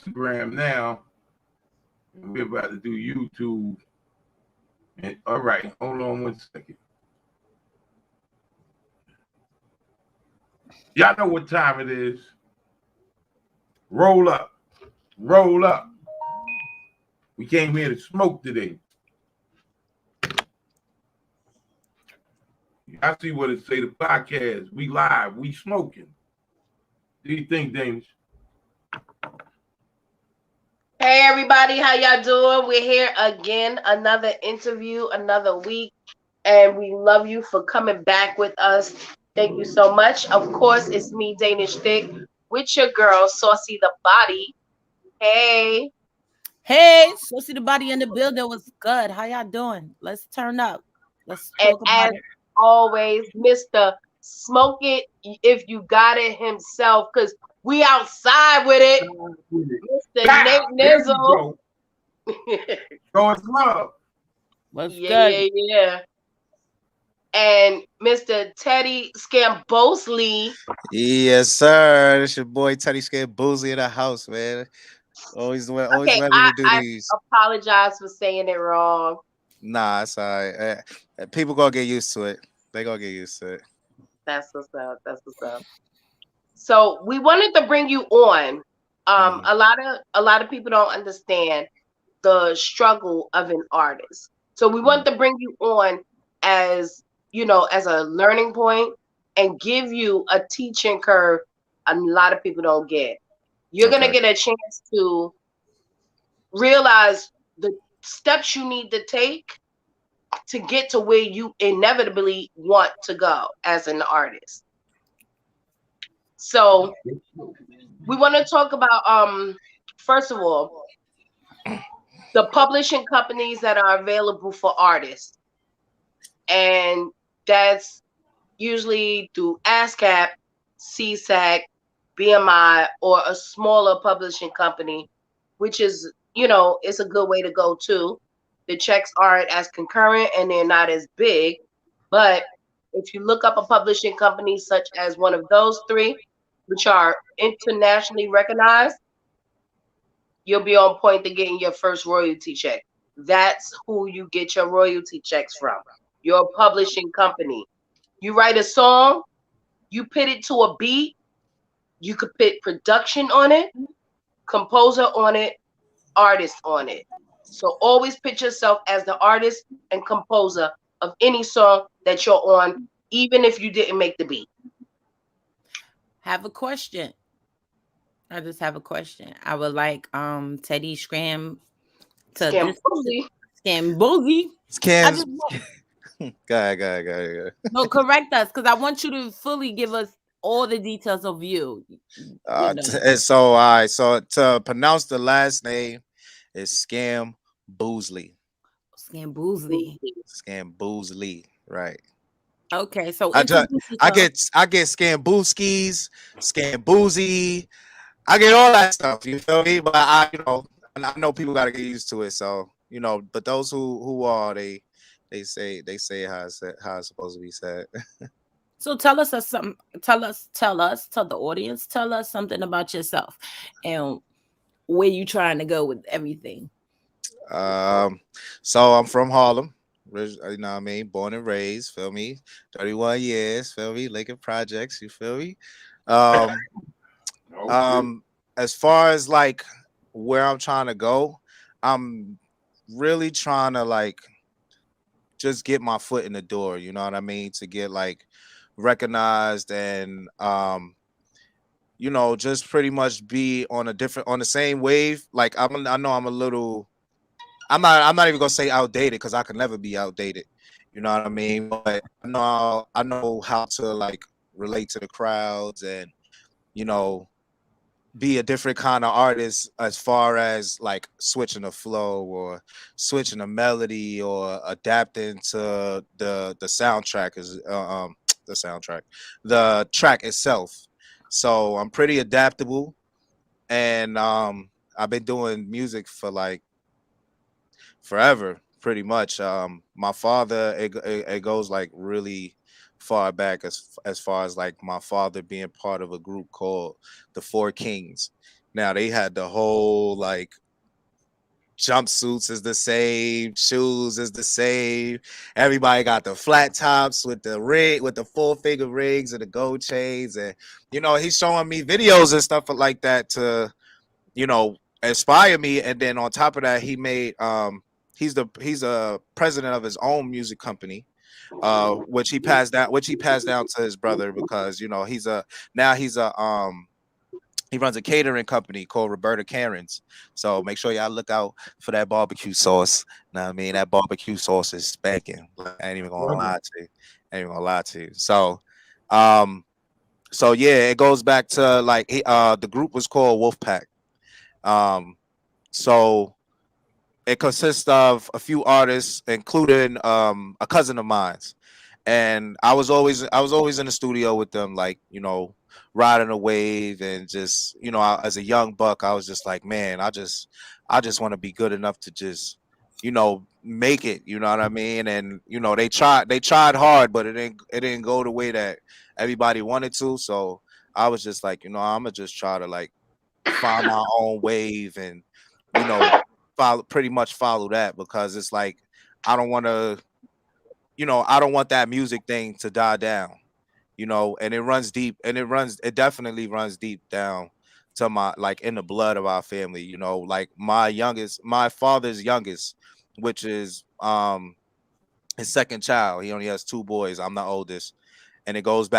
Instagram now, and we're about to do YouTube. And all right, hold on 1 second. Y'all know what time it is. Roll up, roll up. We came here to smoke today. I see what it say. The podcast. We live. We smoking. What do you think, Danish? Hey everybody, how y'all doing? We're here again, another interview, another week, and we love you for coming back with us. Thank you so much. Of course, it's me, Danish Thick, with your girl, Saucy the Body. Hey. Hey, so see the body in the building was good. How y'all doing? Let's turn up. Let's And talk about as it. always, Mr. Smoke It if you got it himself, because we outside with it. Mr. Bow. Nate There you Nizzle. go. Going love. What's Yeah, good? yeah, yeah. And Mr. Teddy Scambosley. Yes, sir. It's your boy Teddy Scared Booslie in the house, man. Always Okay, ready I, to do I these. apologize for saying it wrong. Nah, it's all right. People gonna get used to it. They gonna get used to it. That's what's up. That's what's up. So we wanted to bring you on. Mhm. A lot of people don't understand the struggle of an artist. So we want Mhm. to bring you on as as a learning point and give you a teaching curve a lot of people don't get. You're gonna Okay. get a chance to realize the steps you need to take to get to where you inevitably want to go as an artist. So we want to talk about first of all the publishing companies that are available for artists, and that's usually through ASCAP, CSAC, BMI, or a smaller publishing company, which is it's a good way to go too. The checks aren't as concurrent and they're not as big, but if you look up a publishing company such as one of those three, which are internationally recognized, you'll be on point to getting your first royalty check. That's who you get your royalty checks from. Your publishing company. You write a song, you put it to a beat, you could put production on it, composer on it, artist on it. So always put yourself as the artist and composer of any song that you're on, even if you didn't make the beat. Have a question. I just have a question. I would like Teddy Scram to Scam this Booslie. Scam Boogie. I Scams. just want Go ahead. no correct us because I want you to fully give us all the details of you. You know, And so, all right. So to pronounce the last name is Scam Boozley. Scam Boosley. Scam Boozley. Right. Okay, so I just introduce yourself. I get Scam Booskies, Scam Boozy. I get all that stuff. You feel me? But and I know people got to get used to it. So but those who are they say how it's supposed to be said. So tell us something. Tell the audience. Tell us something about yourself and where you trying to go with everything. um, so I'm from Harlem. You know what I mean? Born and raised. Feel me? 31 years. Feel me? Lincoln Projects. You feel me? Um, Okay. um, as far as like where I'm trying to go, I'm really trying to like just get my foot in the door, you know what I mean, to get like recognized and just pretty much be on the same wave. Like I know I'm a little I'm not even gonna say outdated because I can never be outdated. You know what I mean? But I know how to like relate to the crowds and you know be a different kind of artist as far as like switching a flow or switching a melody or adapting to the soundtrack is the soundtrack the track itself. So I'm pretty adaptable, and I've been doing music for like forever pretty much. My father, it goes like really far back as far as like my father being part of a group called the Four Kings. Now they had the whole like jumpsuits is the same, shoes is the same. Everybody got the flat tops with the ring, with the 4-finger rings and the gold chains, and he's showing me videos and stuff like that to inspire me. And then on top of that, he's a president of his own music company, which he passed down to his brother because he runs a catering company called Roberta Karen's. So make sure y'all look out for that barbecue sauce. Know what I mean? That barbecue sauce is spanking. Like, I ain't even gonna lie to you. I ain't even gonna lie to you. Um, so yeah, it goes back to like the group was called Wolfpack. So it consists of a few artists, including a cousin of mine's. And I was always in the studio with them, like riding a wave, and just as a young buck, I was just like, man, I just want to be good enough to just make it. You know what I mean? And they tried hard, but it didn't go the way that everybody wanted to. So I was just like, I'm gonna just try to like find my own wave, and pretty much follow that, because it's like I don't want to I don't want that music thing to die down, and it runs deep, and it definitely runs deep down to my, like, in the blood of our family, like my father's youngest, which is his second child. He only has 2 boys. I'm the oldest, and it goes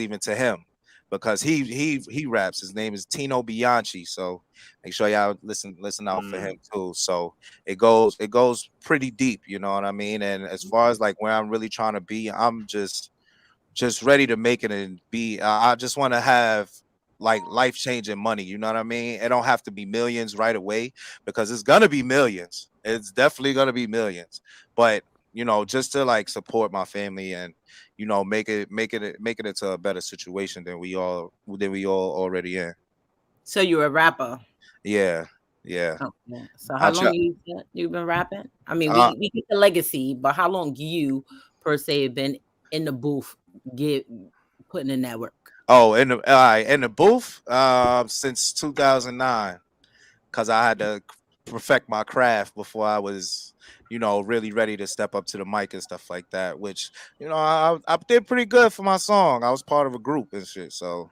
even to him, because he raps. His name is Tino Bianchi. So make sure y'all listen out for him too. So it goes pretty deep, you know what I mean? And as far as like where I'm really trying to be, I'm just ready to make it and be. I just want to have like life changing money. You know what I mean? It don't have to be millions right away, because it's gonna be millions. It's definitely gonna be millions. But just to like support my family, and make it into a better situation than we all already in. So you're a rapper. Yeah, yeah. Oh, yeah. So I how try. long you've been rapping? I mean, Uh, we get the legacy, but how long you per se have been in the booth, get putting in that work? in the booth since 2009, because I had to perfect my craft before I was really ready to step up to the mic and stuff like that. Which I did pretty good for my song. I was part of a group and shit, so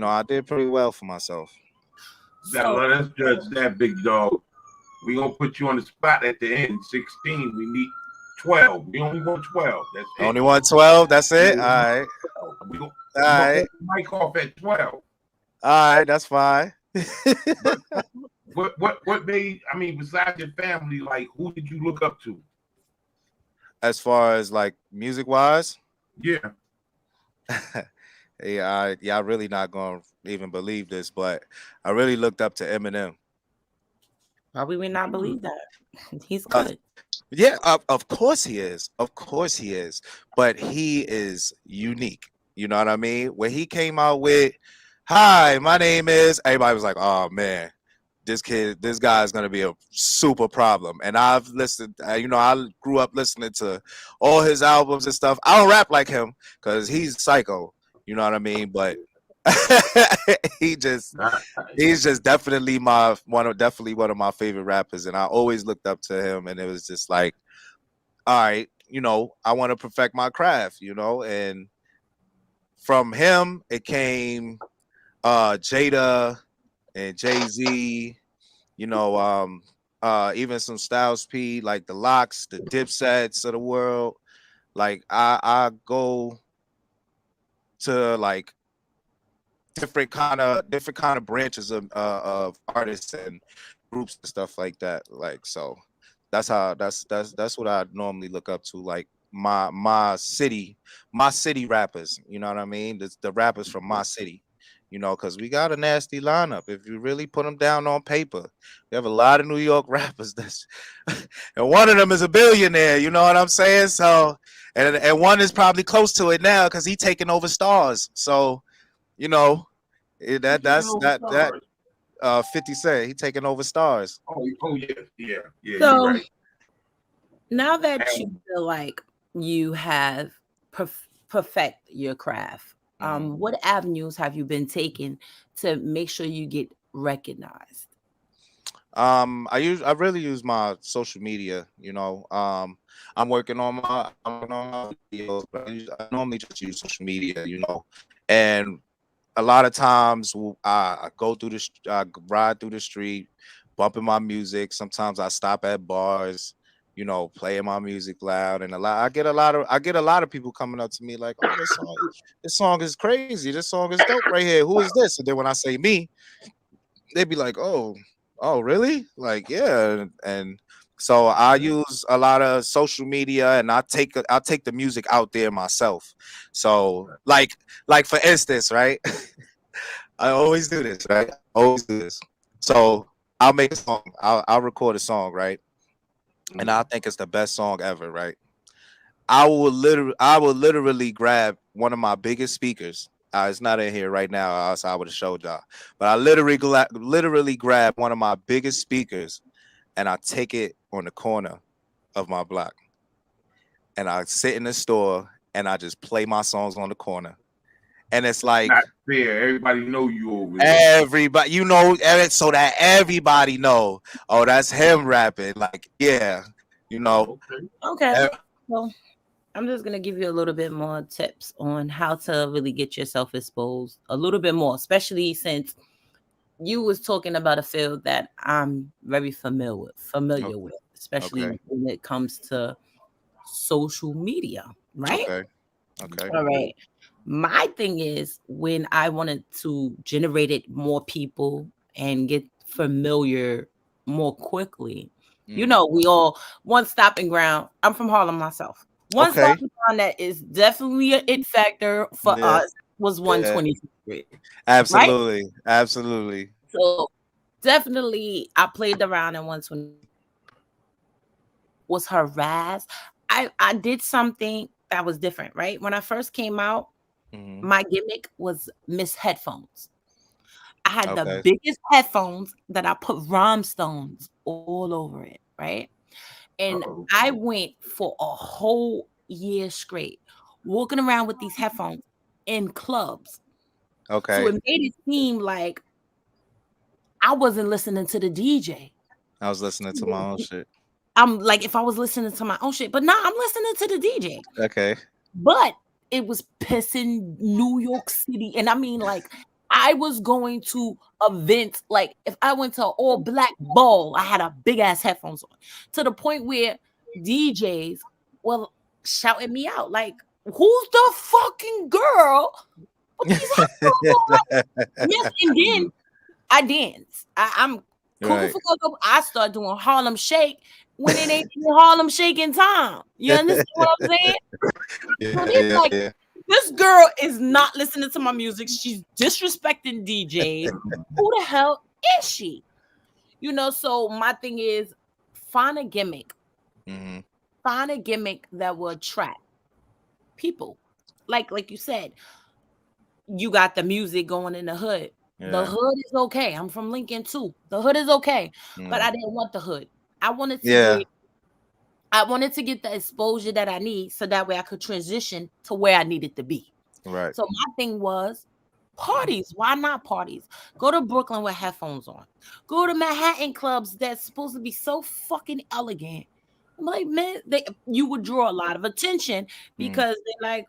I did pretty well for myself. That So let us judge that, big dog. We gonna put you on the spot at the end. 16. We need 12. We only want 12. That's it. Only 112. That's it. All We right. gonna, All we gonna right. cut the mic off at 12. All right. That's fine. But what made, I mean, besides your family, like who did you look up to? As far as like music wise, Yeah. yeah, y'all really not gonna even believe this, but I really looked up to Eminem. why we would not believe that? He's Uh, good. yeah, of course he is. Of course he is. But he is unique. You know what I mean? When he came out with, "Hi, my name is," everybody was like, "Oh man, this guy is gonna be a super problem." And I've listened, I grew up listening to all his albums and stuff. I don't rap like him because he's psycho. You know what I mean? But he just he's just definitely definitely one of my favorite rappers, and I always looked up to him, and it was just like, all right, I want to perfect my craft, and from him it came Jada and Jay-Z, even some Styles P, like the Locks, the Dipsets of the world. Like I go to like different kind of branches of artists and groups and stuff like that. Like, so that's what I normally look up to. Like my city rappers. You know what I mean? The rappers from my city. Because we got a nasty lineup. If you really put them down on paper, we have a lot of New York rappers. And one of them is a billionaire. You know what I'm saying? So, and one is probably close to it now because he taking over stars. So, you know, that 50 Cent, he taking over stars. Oh yeah, yeah, yeah. You're So right. now that you And feel like you have perfect your craft, what avenues have you been taking to make sure you get recognized? I really use my social media. I'm working on my videos, but I normally just use social media. And a lot of times I go through I ride through the street, bumping my music. Sometimes I stop at bars, playing my music loud, and I get a lot of people coming up to me like, "Oh, this song is crazy. This song is dope right here. Who is this?" And then when I say me, they'd be like, "Oh, really? Like, yeah." And so I use a lot of social media, and I take the music out there myself. So like for instance, right? I always do this, right? I always do this. So I'll make a song. I'll record a song, right? And I think it's the best song ever, right? I will literally grab one of my biggest speakers. It's not in here right now, else I would have showed y'all. But I literally grab one of my biggest speakers, and I take it on the corner of my block, and I sit in the store, and I just play my songs on the corner. And it's like, Not fair. Everybody know you over there. everybody, so that everybody know, oh, that's him rapping. Like, yeah, Okay. Okay. eh, Well, I'm just gonna give you a little bit more tips on how to really get yourself exposed a little bit more, especially since you was talking about a field that I'm very familiar with, especially okay, when it comes to social media, right? okay, okay. All right. My thing is when I wanted to generate it more people and get familiar more quickly. We all one stopping ground. I'm from Harlem myself. One Okay. stopping ground that is definitely a it factor for Yeah, us was yeah, 126th Street, right? absolutely. So definitely I played around in 120 was harassed. I did something that was different, right? When I first came out, Hmm. my gimmick was Miss Headphones. I had the Okay, biggest headphones that I put rhinestones all over it, right? And Uh-oh. I went for a whole year straight walking around with these headphones in clubs. So okay. it made it seem like I wasn't listening to the DJ. I was listening to my own shit. I'm like, if I was listening to my own shit, but now I'm listening to the DJ. Okay. But it was pissing New York City. And I mean, like, I was going to events. Like, if I went to an all black ball, I had a big ass headphones on to the point where DJs were shouting me out, like, who's the fucking girl with these headphones on? Like, yes, and then I dance. I'm cool Right. for cocoa. I start doing Harlem Shake when it ain't even Harlem Shaking time. You understand what I'm saying? So Yeah, they yeah, like, yeah. this girl is not listening to my music. She's disrespecting DJs. Who the hell is she? So my thing is find a gimmick. Hmm. Find a gimmick that will attract people. Like you said, you got the music going in the hood. The Yeah. hood is okay. I'm from Lincoln too. The hood is okay. But Mm. I didn't want the hood. I wanted to Yeah. get I wanted to get the exposure that I need so that way I could transition to where I needed to be. Right. So my thing was parties. Why not parties? Go to Brooklyn with headphones on. Go to Manhattan clubs that's supposed to be so fucking elegant. I'm like, man, you would draw a lot of attention Mm. because they're like,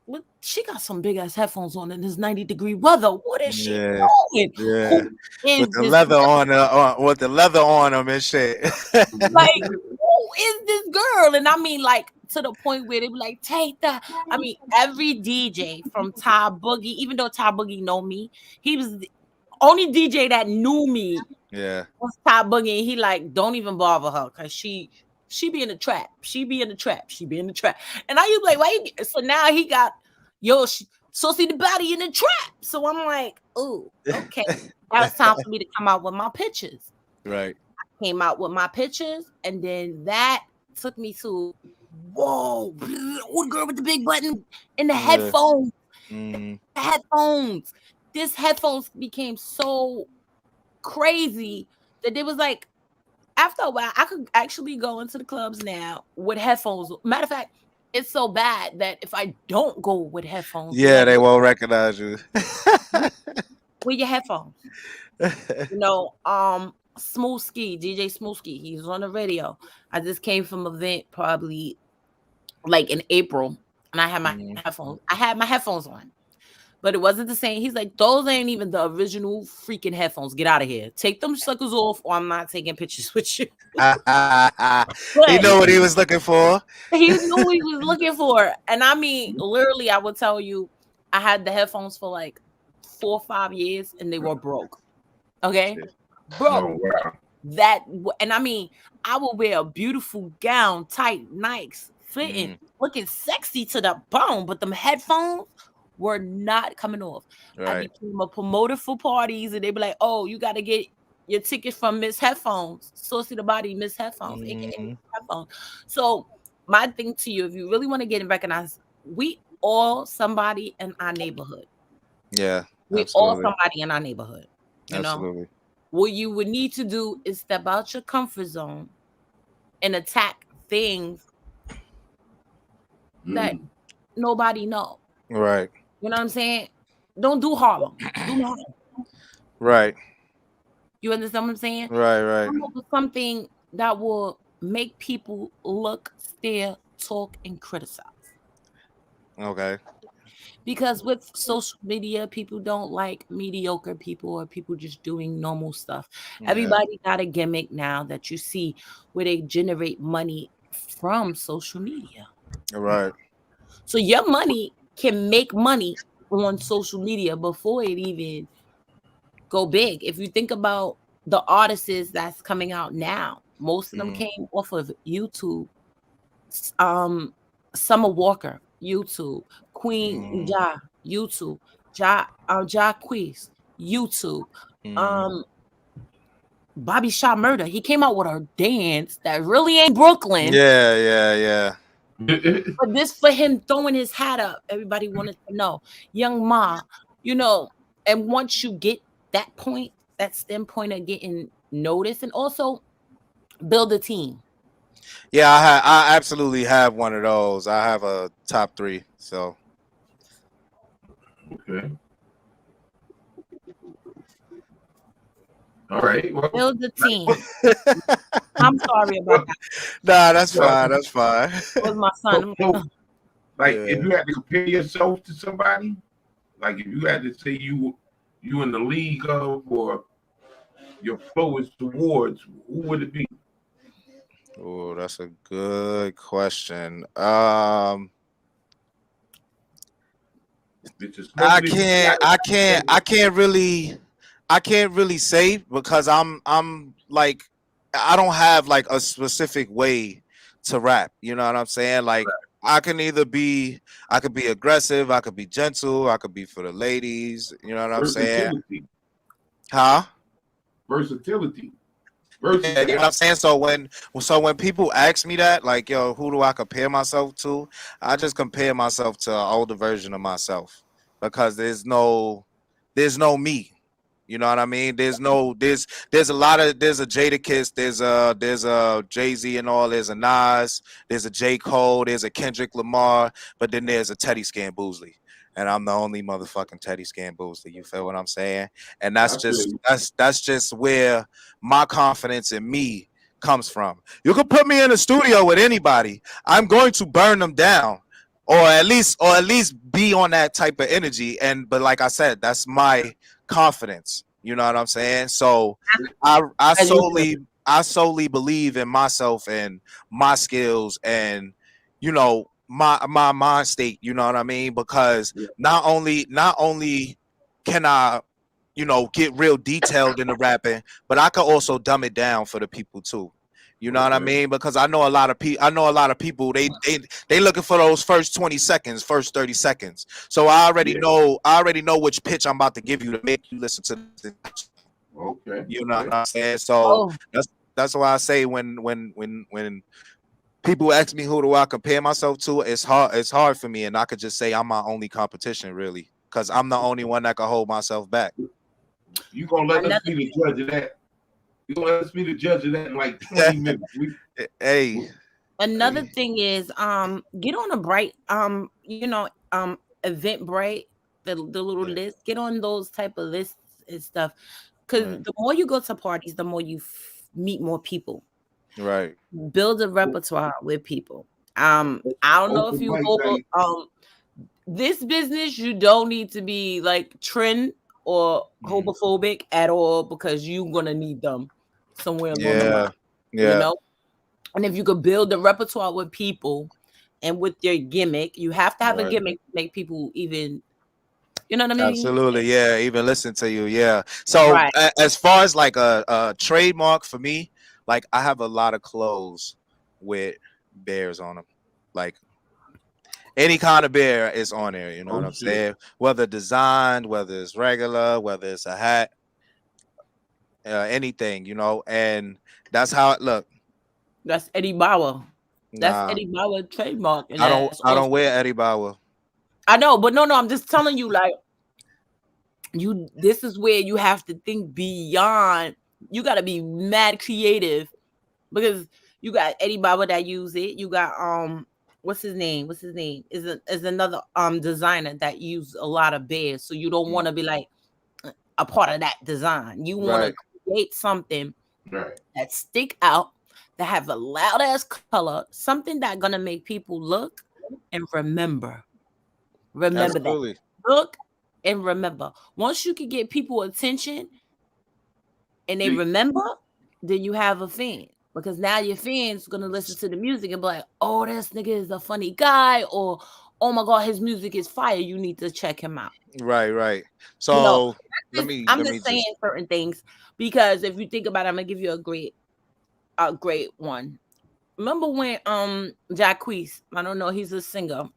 what? She got some big ass headphones on in this 90-degree weather. What is she Yeah. doing? Yeah. Who is With the this leather girl? with the leather on them and shit. Like, who is this girl? And I mean, like, to the point where they be like, take the. I mean, every DJ from Ty Boogie, even though Ty Boogie know me, he was the only DJ that knew me Yeah. was Ty Boogie. And he like, don't even bother her because she be in the trap. She be in the trap. She be in the trap. And I used to be like, why? So now he got, so see the body in the trap. So I'm like, oh, okay. Now it's time for me to come out with my pictures. Right. Came out with my pictures, and then that took me to whoa, old girl with the big button and the Yeah. headphones. Mm. The headphones. This headphones became so crazy that it was like after a while, I could actually go into the clubs now with headphones. Matter of fact, it's so bad that if I don't go with headphones, they're Yeah, like, they won't recognize you. Wear your headphones. Smoothski, DJ Smoothski, he's on the radio. I just came from an event probably like in April, and I had my headphones. I had my headphones on, but it wasn't the same. He's like, those ain't even the original freaking headphones. Get out of here. Take them suckers off, or I'm not taking pictures with you. He knew what he was looking for. He knew what he was looking for. And I mean, literally, I would tell you, I had the headphones for like 4 or 5 years, and they were broke. Okay, broke. Oh, wow. And I mean, I would wear a beautiful gown, tight, nice, fitting, looking sexy to the bone, but them headphones were not coming off. Right. I became a promoter for parties, and they be like, "Oh, you got to get your ticket from Miss Headphones, Saucy the Body, Miss Headphones, aka Miss Headphones." So my thing to you, if you really want to get recognized, we all somebody in our neighborhood. Yeah, we all somebody in our neighborhood. You know, what you would need to do is step out your comfort zone and attack things that nobody know. Right. You know what I'm saying? Don't do Harlem. Do Harlem. Right. You understand what I'm saying? Right. Come up with something that will make people look, stare, talk, and criticize. Okay. Because with social media, people don't like mediocre people or people just doing normal stuff. Yeah. Everybody got a gimmick now that you see where they generate money from social media. Right. So your money can make money on social media before it even go big. If you think about the artists that's coming out now, most of them came off of YouTube. Summer Walker, YouTube. Queen Ja, YouTube. Quiz, YouTube. Bobby Shaw Murder. He came out with a dance that really ain't Brooklyn. Yeah. But this for him throwing his hat up, everybody wanted to know. Young Ma, and once you get that point, that stem point of getting noticed, and also build a team. Yeah, I absolutely have one of those. I have a top 3. So okay. All right. Well, build the team. I'm sorry about that. Nah, that's fine. That's fine. It was my son. If you had to compare yourself to somebody, like if you had to say you in the league of or your lowest awards, who would it be? Oh, that's a good question. I can't really say because I'm like I don't have like a specific way to rap. You know what I'm saying? Like I could be aggressive, I could be gentle, I could be for the ladies. You know what I'm saying? Huh? Versatility. Yeah, you know what I'm saying? So when people ask me that, like, yo, who do I compare myself to? I just compare myself to an older version of myself because there's no me. You know what I mean? There's a Jadakiss, there's a Jay-Z and all, there's a Nas, there's a J. Cole, there's a Kendrick Lamar, but then there's a Teddy Booslie. And I'm the only motherfucking Teddy Booslie. You feel what I'm saying? And that's just where my confidence in me comes from. You can put me in a studio with anybody. I'm going to burn them down. Or at least be on that type of energy. But like I said, that's my confidence. You know what I'm saying? So I solely believe in myself and my skills and my mind state, you know what I mean? Because not only can I, get real detailed in the rapping, but I can also dumb it down for the people too. You know what I mean? Because I know a lot of people they looking for those first 20 seconds, first 30 seconds. So I already know which pitch I'm about to give you to make you listen to this. Okay. You know what I'm saying? So that's why I say when people ask me who do I compare myself to, it's hard for me, and I could just say I'm my only competition, really, because I'm the only one that can hold myself back. You gonna let us be the judge of that? You gonna let us be the judge of that in like 20 minutes? Hey. Another thing is get on a Bright Eventbrite, the little list. Get on those type of lists and stuff. Because Right. the more you go to parties, the more you meet more people. Right. Build a repertoire with people. I don't know if you this business, you don't need to be like trend or homophobic at all, because you're gonna need them somewhere along the line. Yeah. You know? And if you could build a repertoire with people and with their gimmick, you have to have a gimmick to make people even, you know what I mean? Absolutely, yeah. Even listen to you, yeah. So as far as like a trademark for me, like I have a lot of clothes with bears on them, like any kind of bear is on there. You know what I'm saying? Whether designed, whether it's regular, whether it's a hat, anything, you know. And that's how it look. That's Eddie Bauer. That's Eddie Bauer trademark. And I don't wear Eddie Bauer. I know, but no, I'm just telling you, like, this is where you have to think beyond. You got to be mad creative, because you got Eddie Bauer that use it. You got what's his name is another designer that use a lot of bears. So you don't want to be like a part of that design. You want to create something that stick out, that have a loud ass color, something that gonna make people look and remember that. Look and remember. Once you can get people attention and they remember, then you have a fan. Because now your fans gonna listen to the music and be like, oh, this nigga is a funny guy, or oh my god, his music is fire. You need to check him out. Right. So I'm just saying certain things, because if you think about it, I'm gonna give you a great one. Remember when Jacquees, I don't know, he's a singer.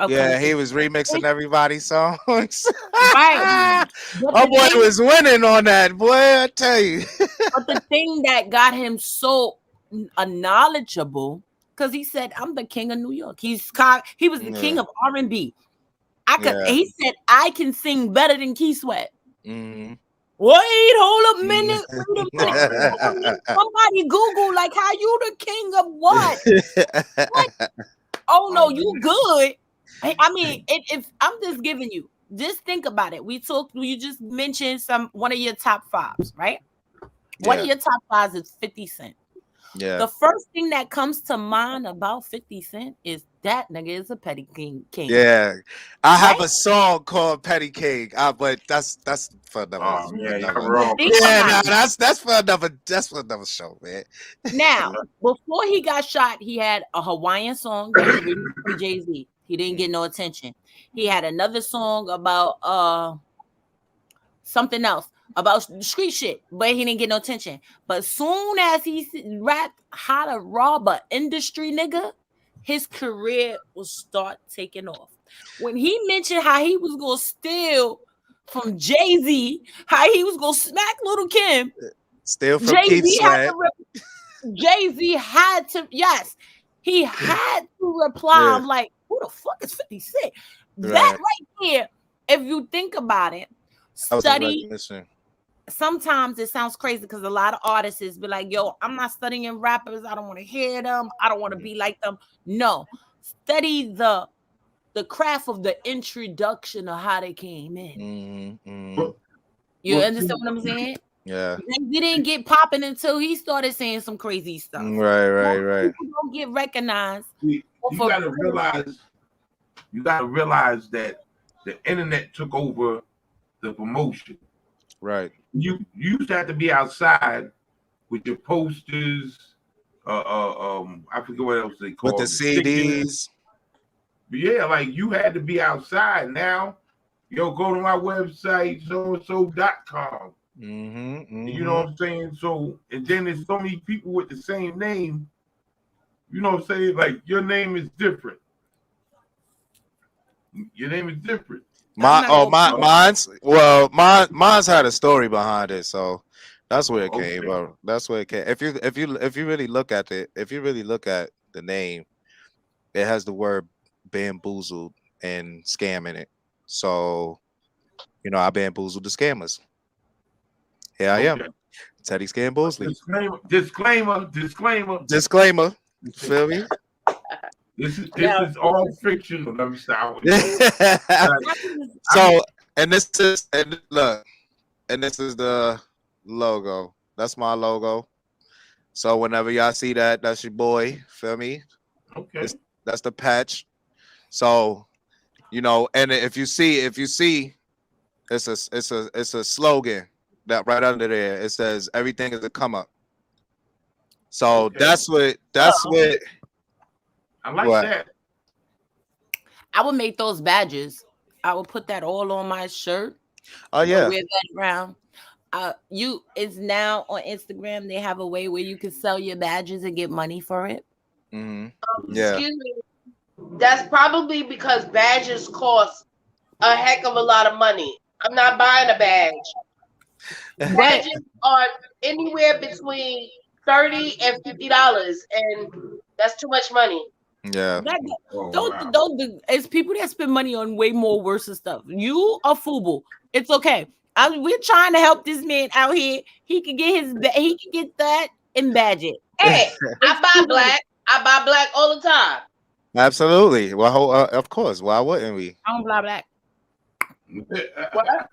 Yeah, he was remixing everybody's songs. Right. My boy was winning on that, boy, I tell you. But the thing that got him so knowledgeable, because he said, I'm the king of New York. He was the king of R&B. He said, I can sing better than Key Sweat. Mm-hmm. Wait, hold up a minute. Somebody Google, like, how you the king of what? What? Oh no, you good. I mean, if I'm just giving you, just think about it. You just mentioned one of your top fives, right? One of your top fives is 50 Cent. Yeah. The first thing that comes to mind about 50 Cent is that nigga is a petty king. Yeah. I have a song called Petty King. But that's for another. Oh man, you're wrong. Yeah, that's for another show, man. Now, before he got shot, he had a Hawaiian song that he released from Jay-Z. He didn't get no attention. He had another song about something else, about street shit, but he didn't get no attention. But soon as he rapped how to rob a industry nigga, his career will start taking off. When he mentioned how he was gonna steal from Jay-Z, how he was gonna smack Little Kim, steal from Keith Sweat. Jay-Z had to, yes, he had to reply. Yeah. I'm like, who the fuck is 50 Cent? Right. That right there, if you think about it, study. Sometimes it sounds crazy because a lot of artists be like, yo, I'm not studying rappers. I don't want to hear them. I don't want to be like them. No, study the craft of the introduction of how they came in. Mm-hmm. You understand what I'm saying? Yeah. He didn't get popping until he started saying some crazy stuff. Right. People don't get recognized. You gotta realize that the internet took over the promotion. Right. You used to have to be outside with your posters. I forget what else they call with the CDs. Yeah, like you had to be outside. Now, go to my website, so-and-so.com. Mm-hmm. You know what I'm saying? So, and then there's so many people with the same name. You know what I'm saying? Like your name is different. Your name is different. Mine's had a story behind it, so that's where it came from. That's where it came. If you really look at it, if you really look at the name, it has the word bamboozled and scam in it. So, I bamboozled the scammers. Here I am, Teddy Scam Booslie. Disclaimer. Feel me? This is all fictional. Let me stop. So, and look, and this is the logo. That's my logo. So whenever y'all see that, that's your boy. Feel me? Okay. That's the patch. So and if you see, it's a slogan that right under there. It says everything is a come up. So Okay. that's what I like what? that. I would make those badges. I would put that all on my shirt. Oh yeah. Wear that around. It's now on Instagram. They have a way where you can sell your badges and get money for it. Mm-hmm. Yeah. Excuse me. That's probably because badges cost a heck of a lot of money. I'm not buying a badge. Badges are anywhere between $30 and $50, and that's too much money. Yeah. Don't it's people that spend money on way more worse stuff. You a FUBU. It's okay. We're trying to help this man out here. He can get that and badge it. Hey, I buy black. I buy black all the time. Absolutely. Well, of course. Why wouldn't we? I don't buy black. What?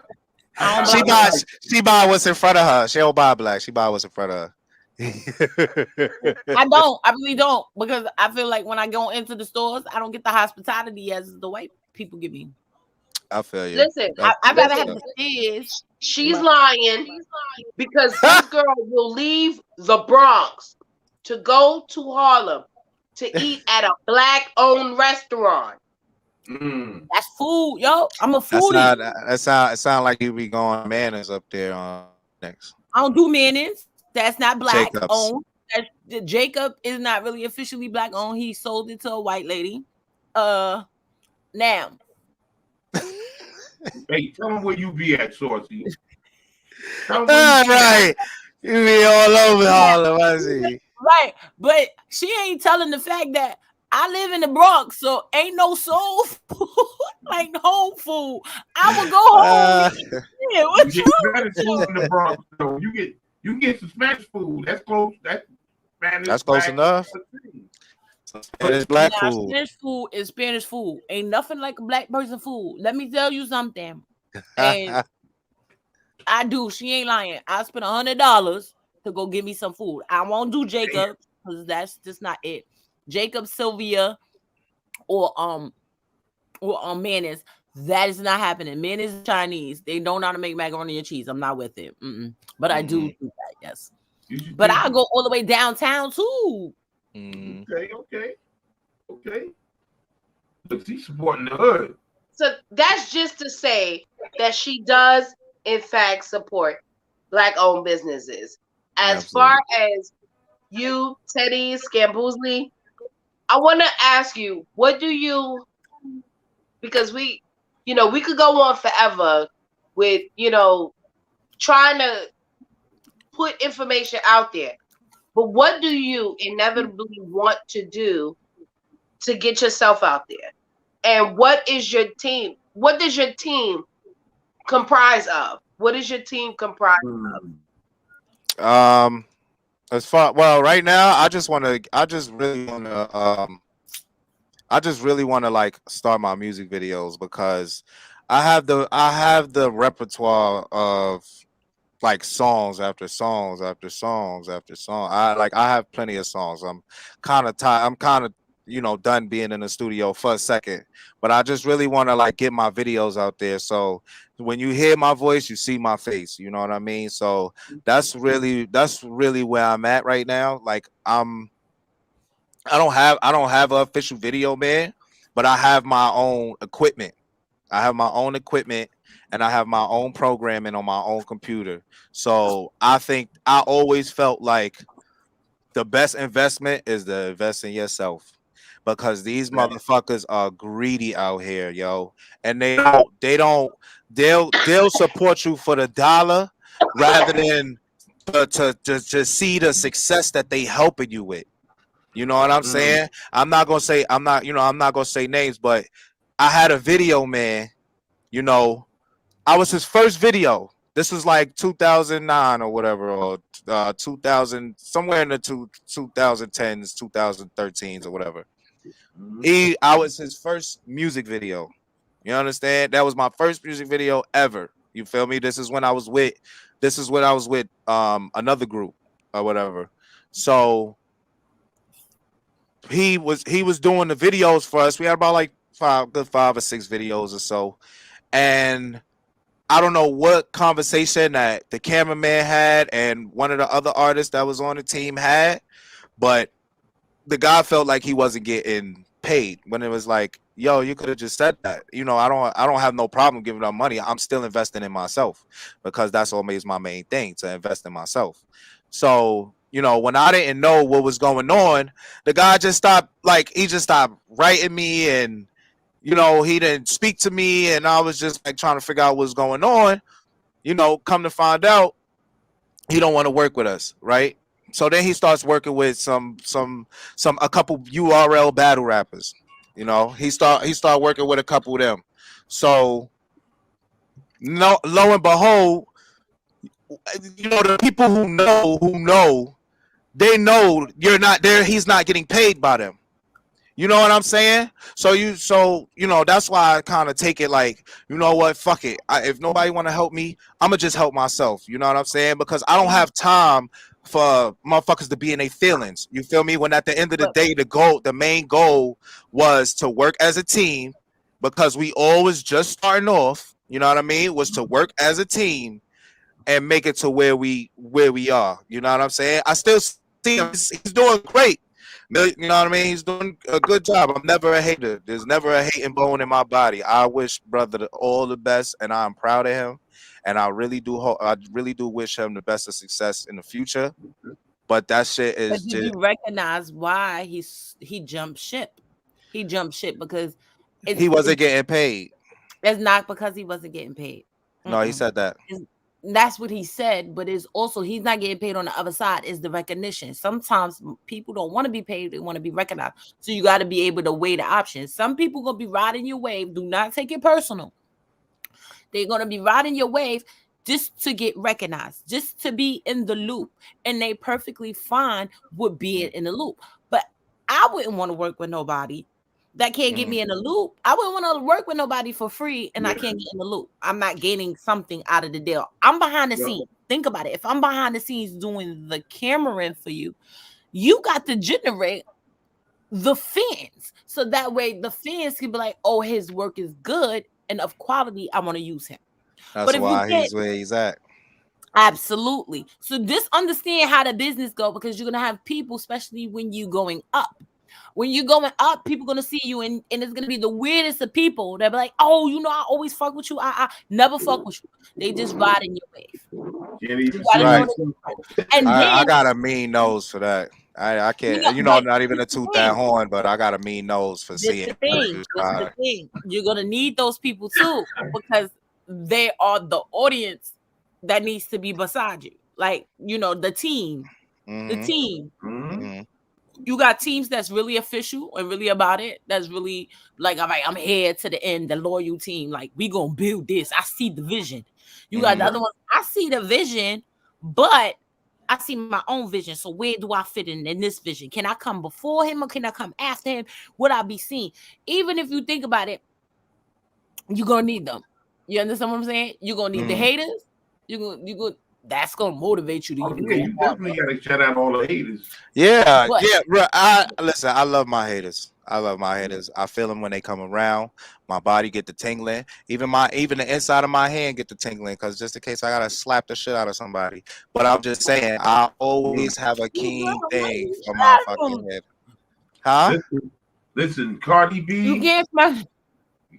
She buy what's in front of her. She don't buy black. She buy what's in front of her. I don't. I really don't, because I feel like when I go into the stores, I don't get the hospitality as the white people give me. I feel you. Listen, I'd rather have the stairs. She's lying because this girl will leave the Bronx to go to Harlem to eat at a black-owned restaurant. That's food, yo. I'm a foodie. It sound like you be going mayonnaise up there on next. I don't do mayonnaise. That's not black Jacobs. owned. Jacob is not really officially black owned. He sold it to a white lady. Now. Hey, tell them where you be at, Saucy. Right. You be all over Harlem, I see. Right. But she ain't telling the fact that I live in the Bronx, so ain't no soul food, like home food. I would go home. What you better food in the Bronx, though. You can get some Spanish food. That's close. That's close enough. And it's black food. Spanish food is Spanish food. Ain't nothing like a black person food. Let me tell you something. And I do. She ain't lying. I spent $100 to go get me some food. I won't do Jacob because that's just not it. Jacob, Sylvia, or mayonnaise. That is not happening. Mayonnaise is Chinese. They don't know how to make macaroni and cheese. I'm not with it. But I do that. Yes. But I go all the way downtown too. Okay. But she's supporting the hood. So that's just to say that she does, in fact, support black-owned businesses. As far as you, Teddy, Booslie, I want to ask you, what do you? Because we could go on forever with trying to put information out there. But what do you inevitably want to do to get yourself out there? And what is your team? What does your team comprise of? What is your team comprised of? As far right now, I just really want to like start my music videos because I have the repertoire of like songs after songs after songs after song. I have plenty of songs. I'm kind of tired. I'm kind of done being in the studio for a second, but I just really want to like get my videos out there. So when you hear my voice, you see my face. You know what I mean? So that's really where I'm at right now. Like I don't have an official video man, but I have my own equipment. I have my own equipment and I have my own programming on my own computer. So I think I always felt like the best investment is to invest in yourself. Because these motherfuckers are greedy out here, yo, and they'll support you for the dollar rather than to see the success that they helping you with. You know what I'm saying? I'm not gonna say names, but I had a video man. I was his first video. This was like 2009 or whatever, or 2000, somewhere in the 2010s, 2013s or whatever. I was his first music video. You understand? That was my first music video ever. You feel me? This is when I was with another group or whatever. So he was doing the videos for us. We had about like 5 or 6 videos or so. And I don't know what conversation that the cameraman had and one of the other artists that was on the team had, but the guy felt like he wasn't getting paid when it was like, yo, you could have just said that. You know, I don't have no problem giving up money. I'm still investing in myself because that's always my main thing, to invest in myself. So, you know, when I didn't know what was going on, the guy just stopped writing me, and you know, he didn't speak to me, and I was just like trying to figure out what's going on. You know, come to find out, he don't want to work with us, right? So then he starts working with a couple URL battle rappers. You know, he start working with a couple of them. So no, lo and behold, you know, the people who know, they know you're not there. He's not getting paid by them. You know what I'm saying? So you know, that's why I kind of take it like, you know what, fuck it. If nobody want to help me, I'm gonna just help myself. You know what I'm saying? Because I don't have time for motherfuckers to be in their feelings. You feel me? When at the end of the day, the main goal was to work as a team, because we always just starting off. You know what I mean? Was to work as a team and make it to where we are. You know what I'm saying? I still see him. He's doing great. You know what I mean? He's doing a good job. I'm never a hater. There's never a hating bone in my body. I wish brother all the best, and I'm proud of him. And I really do wish him the best of success in the future. But that shit is. But did you recognize why he jumped ship? He jumped ship because he wasn't getting paid. It's not because he wasn't getting paid. No, he said that. That's what he said, but it's also he's not getting paid on the other side is the recognition. Sometimes people don't want to be paid, they want to be recognized. So you got to be able to weigh the options. Some people gonna be riding your wave. Do not take it personal. They're gonna be riding your wave just to get recognized, just to be in the loop, and they perfectly fine with being in the loop. But I wouldn't want to work with nobody that can't get me in the loop. I wouldn't want to work with nobody for free and I can't get in the loop. I'm not gaining something out of the deal. I'm behind the scenes. Think about it. If I'm behind the scenes doing the cameraing for you, you got to generate the fans. So that way the fans can be like, oh, his work is good and of quality. I want to use him. That's why he's where he's at. Absolutely. So just understand how the business go, because you're going to have people, especially when you're going up. When you're going up, people gonna see you, and it's gonna be the weirdest of people. They'll be like, "Oh, you know, I always fuck with you. I never fuck with you." They just riding your wave. Right. And I got a mean nose for that. I can't, not even a tooth that horn, but I got a mean nose for seeing. This is the thing. You're gonna need those people too, because they are the audience that needs to be beside you. Like, the team. Mm-hmm. The team. Mm-hmm. You got teams that's really official and really about it. That's really like, all right, I'm here to the end, the loyal team. Like, we gonna build this. I see the vision. You got the other one. I see the vision, but I see my own vision. So where do I fit in this vision? Can I come before him or can I come after him? Would I be seen? Even if you think about it, you're gonna need them. You understand what I'm saying? You're gonna need the haters. That's gonna motivate you to you definitely gotta shout out all the haters. Yeah, bro. Listen, I love my haters. I feel them when they come around. My body get the tingling. Even the inside of my hand get the tingling, because just in case I gotta slap the shit out of somebody. But I'm just saying, I always have a keen thing for my fucking head. Huh? Listen, Cardi B. You can't smack.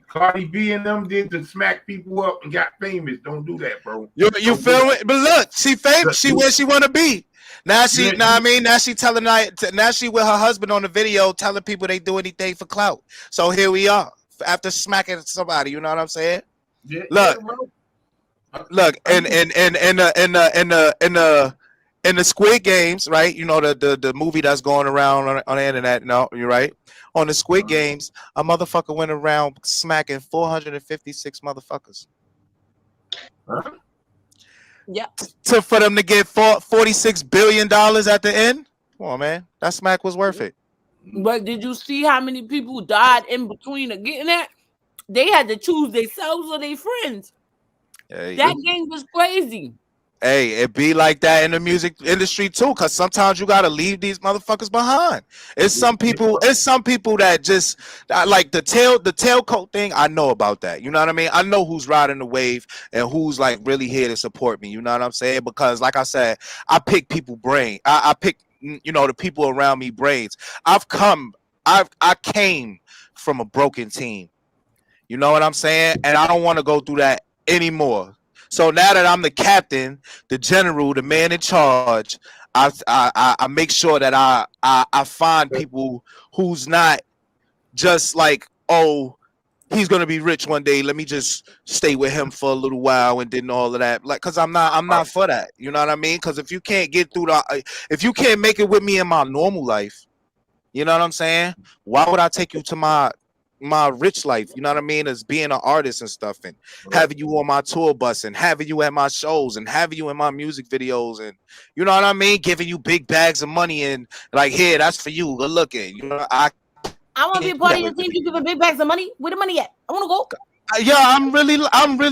Cardi B and them did to smack people up and got famous. Don't do that, bro. You feel it? But look, she famous. She where she want to be. Now she, now she telling, now she with her husband on the video telling people they do anything for clout. So here we are after smacking somebody. You know what I'm saying? Yeah, look, and in the Squid Games, right? You know, the movie that's going around on the internet. No, you're right. On the Squid Games, a motherfucker went around smacking 456 motherfuckers. Huh? Yeah. For them to get $46 billion at the end? Come on, man. That smack was worth it. But did you see how many people died in between of getting that? They had to choose themselves or their friends. Hey, That game was crazy. hey, it be like that in the music industry too, cause sometimes you gotta leave these motherfuckers behind. It's some people that just like the tailcoat thing. I know about that. You know what I mean? I know who's riding the wave and who's like really here to support me. You know what I'm saying? Because like I said, I pick people brain. I pick the people around me brains. I came from a broken team. You know what I'm saying? And I don't want to go through that anymore. So now that I'm the captain, the general, the man in charge, I make sure that I find people who's not just like, oh, he's gonna be rich one day. Let me just stay with him for a little while and then all of that. Like, cause I'm not for that. You know what I mean? Cause if you can't get through if you can't make it with me in my normal life, you know what I'm saying? Why would I take you to my rich life, you know what I mean, as being an artist and stuff, and having you on my tour bus and having you at my shows and having you in my music videos, and you know what I mean, giving you big bags of money and like, here, that's for you, good looking. You know, I want to be a part of your team. You giving big bags of money. Where the money at? I want to go. Yeah, I'm really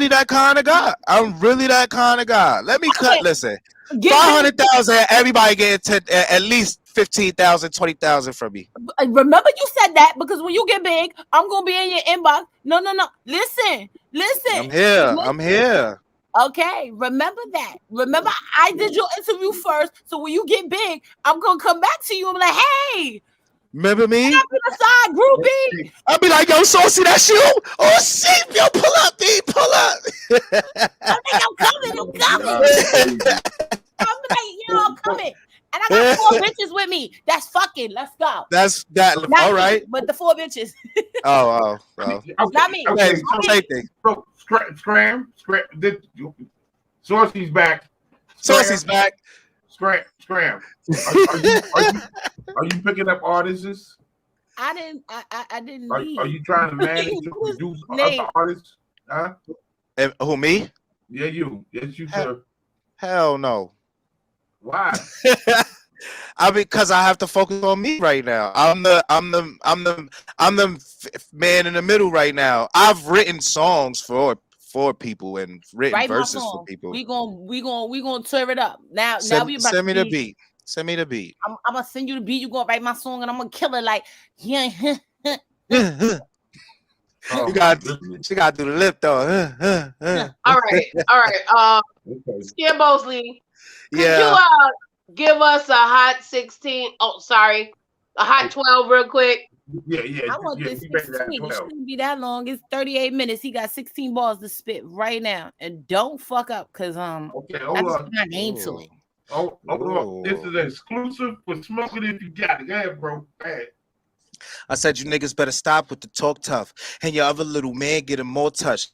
that kind of guy. I'm really that kind of guy. Let me cut. Listen, 500,000. Everybody getting at least 15,000, 20,000 from me. Remember, you said that because when you get big, I'm gonna be in your inbox. No. Listen. I'm here. Okay, remember that. Remember, I did your interview first, so when you get big, I'm gonna come back to you and be like, hey. Remember me? Side, groupie. I'll be like, yo, Saucy, that's you? Oh, shit, yo, pull up, B, pull up. I'm coming. I'm like, I'm coming. And I got 4 bitches with me. That's fucking. Let's go. That's that. Not all me, right. But the 4 bitches. Oh. Not me. Okay, same thing. So, Scram. Saucy's back. Saucy's back. Scram. Are you picking up artists? I didn't. Are you trying to manage to produce other artists? Huh? And who, me? Yeah, you. Yes, you, sir. Hell no. Why? Because I have to focus on me right now. I'm the man in the middle right now. I've written songs for people and written verses for people. We gonna tear it up. Now we about send me the beat. Send me the beat. I'm gonna send you the beat. You gonna write my song and I'm gonna kill it like yeah. She got to do the lip though. All right. Skim Booslie, could you give us a hot 16? Oh, sorry, a hot 12 real quick. Yeah. I want this 16. It shouldn't be that long. It's 38 minutes. He got 16 balls to spit right now, and don't fuck up, cause okay, hold on. My name to it. Hold on. This is exclusive for smoking if you got it. Go ahead, bro. Go ahead. I said you niggas better stop with the talk tough, and your other little man getting more touch.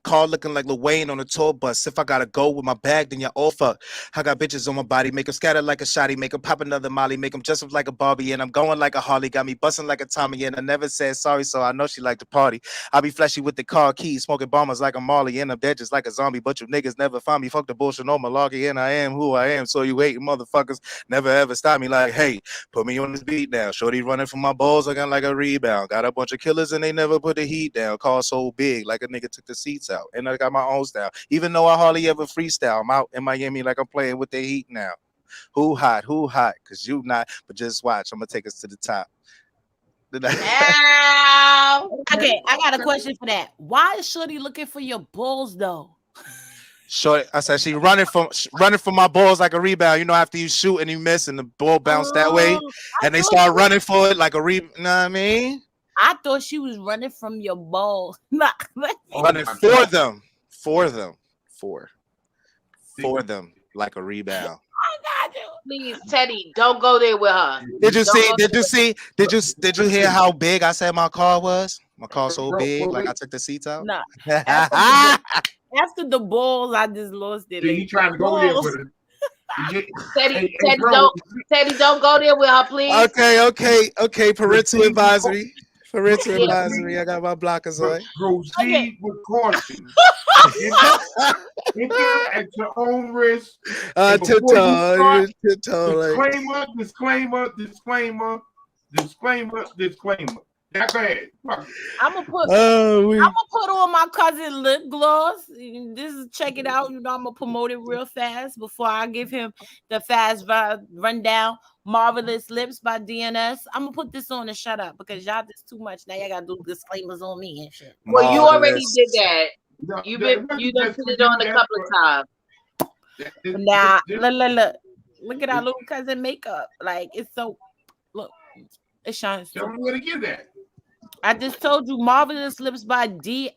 Car looking like Lil Wayne on a tour bus. If I gotta go with my bag, then you're all fucked. I got bitches on my body, make them scatter like a shotty, make them pop another molly, make them dress up like a Barbie, and I'm going like a Harley, got me busting like a Tommy, and I never said sorry, so I know she like to party. I be flashy with the car keys, smoking bombers like a Marley, and I'm dead just like a zombie, but you niggas never find me. Fuck the bullshit, no malarkey, and I am who I am, so you hating motherfuckers never ever stop me like, hey, put me on this beat now. Shorty running from my balls looking like a rebound. Got a bunch of killers and they never put the heat down. Car so big like a nigga took the seats out. And I got my own style. Even though I hardly ever freestyle, I'm out in Miami like I'm playing with the heat now. Who hot? Cause you not, but just watch. I'm gonna take us to the top. Okay, I got a question for that. Why is Shorty looking for your balls though? Shorty, I said she running for my balls like a rebound. You know, after you shoot and you miss and the ball bounced that way, and they start running for it like a rebound. You know what I mean? I thought she was running from your balls. Running for them. For them like a rebound. Please, Teddy, don't go there with her. Did you hear how big I said my car was? My car so big, like I took the seats out. Nah. After the balls, I just lost it. He trying to go there with it. Teddy, don't go there with her, please. Okay. Parental advisory. I got my blockers on. Proceed with caution. Enter at your own risk. Disclaimer. That's bad. I'm gonna put on my cousin lip gloss. This is check it out. You know, I'm gonna promote it real fast before I give him the fast rundown. Marvelous Lips by DNS. I'm gonna put this on and shut up because y'all just too much. Now y'all gotta do disclaimers on me and shit. Well, you already did that. You done put it on a couple of times. Now look at our little cousin makeup. Like it's so look, it shines. Tell me where to get that. I just told you, Marvelous Lips by DSD,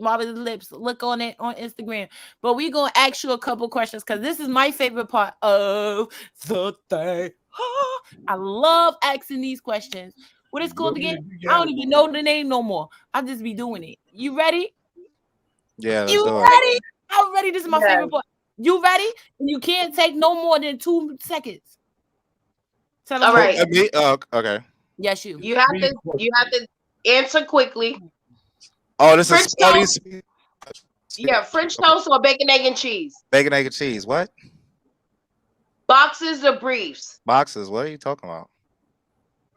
Marvelous Lips. Look on it on Instagram. But we're gonna ask you a couple questions because this is my favorite part of the thing. I love asking these questions. What is called again? I don't even know the name no more. I'll just be doing it. You ready? Yeah, you ready? I'm ready. This is my favorite part. You ready? And you can't take no more than 2 seconds. All right. Okay. Yes, you. You have to answer quickly. Oh, this French is toast. Yeah, French toast or bacon, egg, and cheese. Bacon, egg, and cheese. What? Boxes or briefs? Boxes. What are you talking about?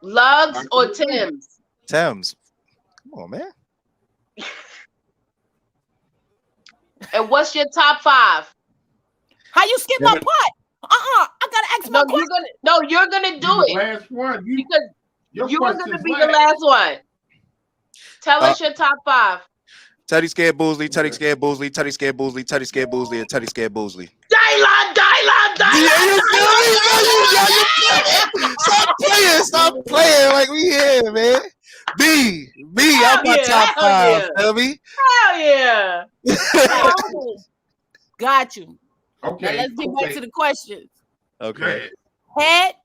Lugs or Timbs? Timbs. Come on, man. And what's your top 5? How you skip my part? I gotta ask my question. You're gonna do it. Last one. Because you're gonna be the last one. Tell us your top 5. Teddy Scared Booslie, Teddy Scared Booslie, Teddy Scared Booslie, Teddy Scared Booslie, and Teddy Scared Booslie. Dylan! Stop playing like we here, man. B, I'm my top 5. Feel me? Hell yeah. Got you. Okay. Now let's get back to the questions. Okay. Head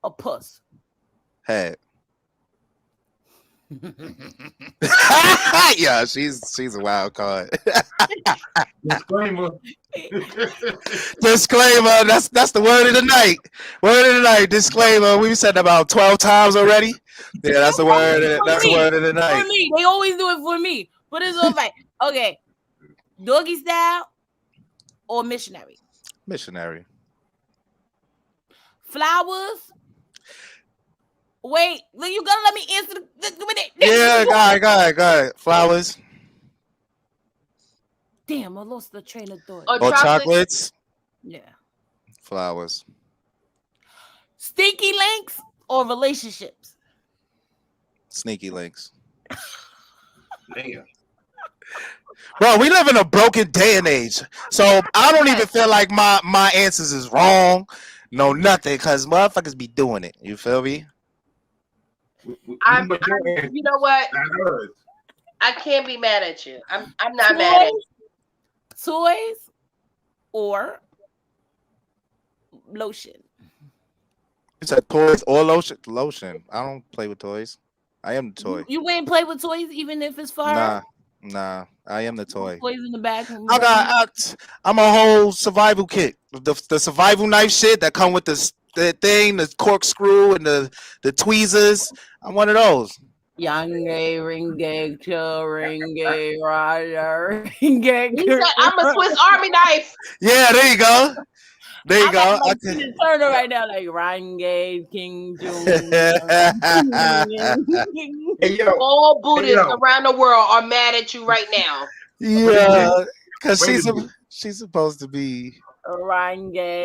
or puss? Head. Yeah, she's a wild card. Disclaimer. Disclaimer. That's the word of the night. Word of the night. Disclaimer. We've said about 12 times already. Yeah, that's the word. That's the word of the night. For me, they always do it for me. But it's all right. Okay, doggy style or missionary? Missionary. Flowers. Wait, you gotta let me answer the Yeah, go ahead. Flowers. Damn, I lost the train of thought. Or chocolates. Yeah. Flowers. Stinky links or relationships? Sneaky links. Damn. Bro, we live in a broken day and age. So I don't even feel like my answers is wrong. No, nothing, because motherfuckers be doing it. You feel me? You know what? I can't be mad at you. I'm not mad at you. Toys or lotion? You said toys or lotion? Lotion. I don't play with toys. I am the toy. You ain't play with toys even if it's far? Nah. I am the toy. Toys in the bathroom. I'm a whole survival kit. The survival knife shit that come with the thing, the corkscrew and the tweezers. I'm one of those. Young gay ring gay kill ring gay rider ring gay. He said, I'm a Swiss Army knife. Yeah, there you go. There you go. I'm Turner right now, like ring gay King June. All Buddhists around the world are mad at you right now. Yeah, because she's supposed to be. Ring gay.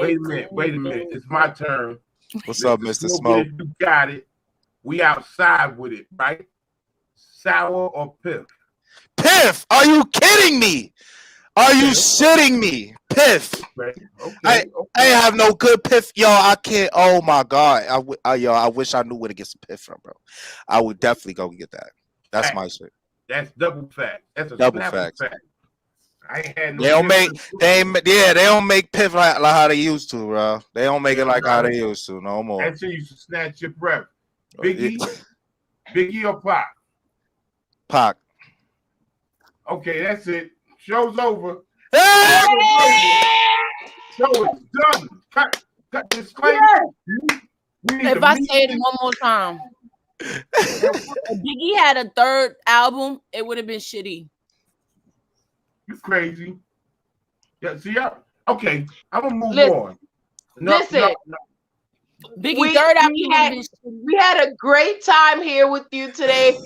Wait a minute. It's my turn. What's up, Mr. Smoke? You got it. We outside with it, right? Sour or piff? Piff? Are you kidding me? Are you shitting me? Piff. Okay. I have no good piff, y'all. I can't. Oh my god. I wish I knew where to get some piff from, bro. I would definitely go get that. That's my shit. That's double fact. That's a double fact. I ain't had no. They don't make piff like how they used to, bro. They don't make it like how they used to no more. That's you used to snatch your breath. Biggie or Pac? Pac. Okay, that's it. Show's over. Hey! Show is done. Cut disclaimer. If I say it one more time, if Biggie had a third album, it would have been shitty. You crazy? Yeah. See, okay. I'm gonna move on. Listen. Biggie third album we had a great time here with you today,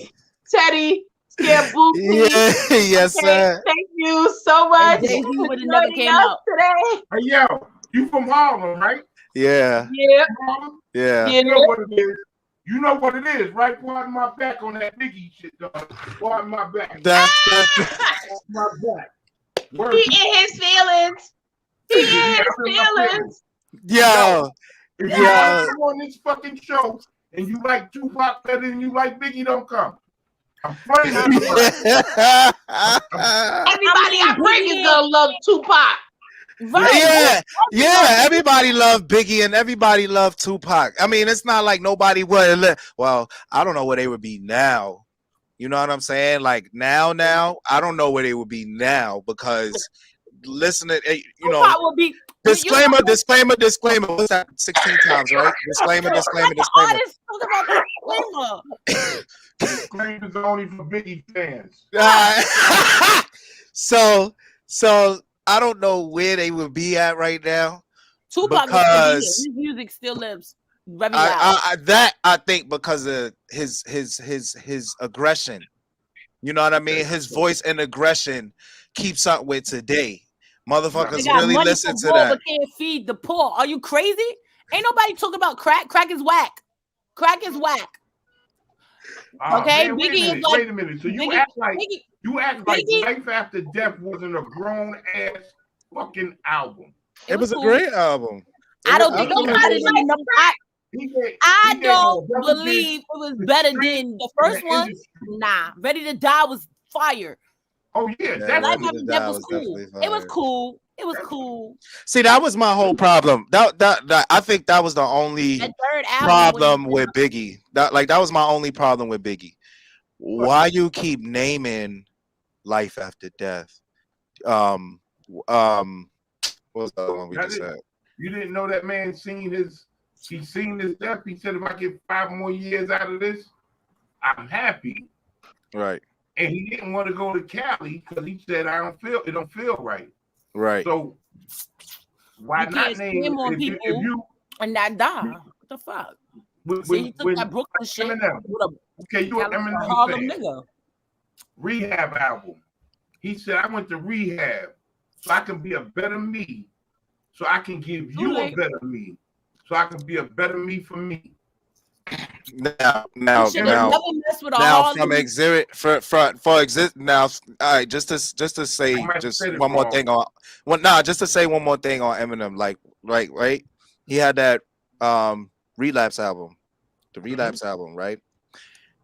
Teddy. Booslie. Yeah, yes, sir. Thank you so much. Jay-Z would have never came out today. Hey, yo, you from Harlem, right? Yeah. Yeah. Yeah. You know what it is. You know what it is, right? Pardon my back on that Biggie shit, dog. Pardon my back. That's my back. He in his feelings. He in his feelings. Yo. If you want to come on this fucking show and you like Tupac better than you like Biggie, don't come. I'm playing Everybody I bring is gonna love Tupac. Right. Yeah. Everybody loved Biggie and everybody loved Tupac. I mean, it's not like nobody would. Well, I don't know where they would be now. You know what I'm saying? Like now, I don't know where they would be now because listen to Tupac would be. Disclaimer. What's that? 16 times, right? Disclaimer. Artists talk about disclaimer. Disclaimer is only for Biggie fans. So I don't know where they would be at right now. Tupac because his music still lives. I think because of his aggression. You know what I mean? His voice and aggression keeps up with today. Motherfuckers really listen to that. But can't feed the poor. Are you crazy? Ain't nobody talking about crack. Crack is whack. Crack is whack. Okay, man, Biggie is like. Wait a minute. So you act like Biggie? Life After Death wasn't a grown ass fucking album. It was a great album. I don't think nobody liked enough. I don't believe it was better than the first one. Nah, Ready to Die was fire. Oh yeah, Life After Death was cool. It was cool. It was cool. See, that was my whole problem. That I think that was the only problem with Biggie. That was my only problem with Biggie. Why you keep naming Life After Death? What was the one we just said? You didn't know that man seen his death. He said, if I get 5 more years out of this, I'm happy. Right. And he didn't want to go to Cali because he said, it don't feel right. Right. So why not name more people if you and not die? What the fuck? See, he took that Brooklyn shit. Okay, you an Eminem Harlem nigga. Rehab album. He said, I went to rehab so I can be a better me. So I can give you a better me. So I can be a better me for me. Now from exhibit for exist now. All right, just to say one more thing on Eminem. Like right, he had that Relapse album, the Relapse album, right?